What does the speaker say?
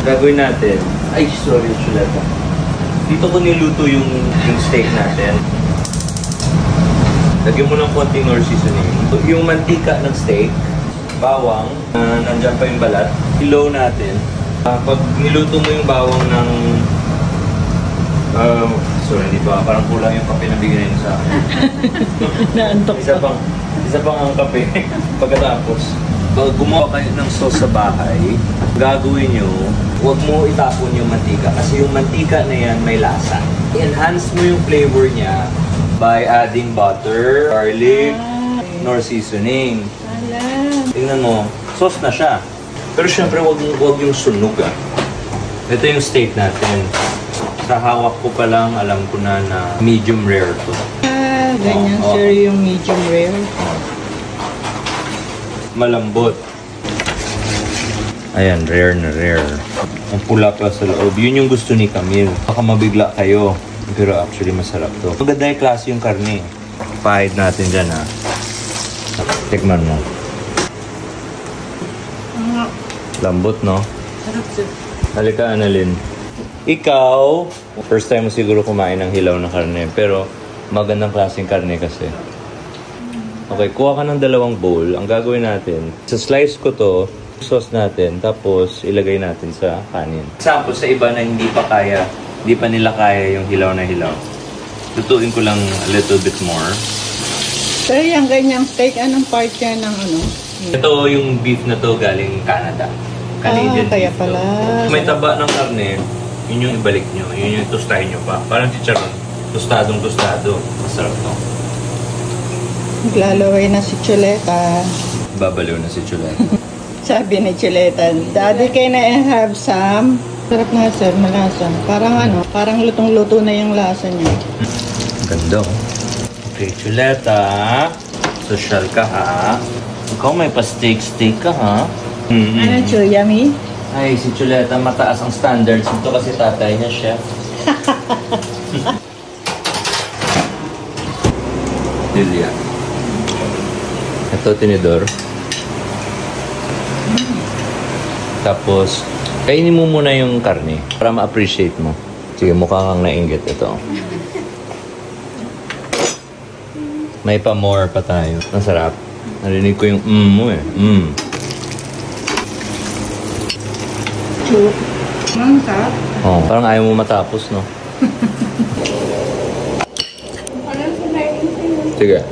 Gagawin natin. Ay, sorry, chuleta. Dito ko niluto yung steak natin. Lagyan mo ng konting nor seasoning. Yung mantika ng steak, bawang, nandiyan pa yung balat. Ilaw natin. Pag niluto mo yung bawang ng... sorry, hindi pa. Parang kulang yung kape na bigyan niyo sa akin. Naantok pa. Isa pang ang kape. Pagkatapos, pag gumawa kayo ng sauce sa bahay, gagawin nyo, huwag mo itapon yung mantika. Kasi yung mantika na yan may lasa. I-enhance mo yung flavor niya by adding butter, garlic, nor seasoning. Tingnan mo, sauce na siya. Pero syempre, huwag yung sunog ah. Ito yung steak natin. Sa hawak ko pa lang, alam ko na medium rare to. Ganyan sir yung medium rare. Malambot. Ayan, rare na rare. Ang pula pa sa loob. Yun yung gusto ni Camille. Baka mabigla kayo. Pero actually masarap to. Maganda yung klase yung karne. Pahid natin dyan ha. Tikman mo. Lambot no? Sarap sir. Halika Annalyn. Ikaw, first time mo siguro kumain ng hilaw na karne. Pero magandang klaseng karne kasi. Okay, kuha ka ng 2 bowl. Ang gagawin natin, sa slice ko to, sauce natin, tapos ilagay natin sa kanin. Example, sa iba na hindi pa nila kaya yung hilaw na hilaw. Lutuin ko lang a little bit more. Pero yung ganyang steak, anong part yan ng ano? Ito yung beef na to galing Canada. Canadian kaya beef pala. to. May taba ng karne, yun yung ibalik nyo. Yun yung tostahin nyo pa. Parang chicharon. Tostadong-tostado. Masarap to. Naglalaway na si Chuleta. Babaliw na si Chuleta. Sabi ni Chuleta, Daddy, can I have some? Sarap nga sir, malasa. Parang lutong-luto na yung lasa niya. Ganda oh. Okay, Chuleta. Social ka ha. Ikaw may pa-steak ka ha. Ano Chu, yummy? Ay, si Chuleta mataas ang standards. Ito kasi tatay niya, chef. Lilia. Ito, tinidor. Tapos, kainin mo muna yung karne para ma-appreciate mo. Sige, mukha kang nainggit ito. May pa more pa tayo. Masarap. Narinig ko yung mo eh. Masarap. Oh, parang ayaw mo matapos, no? Sige.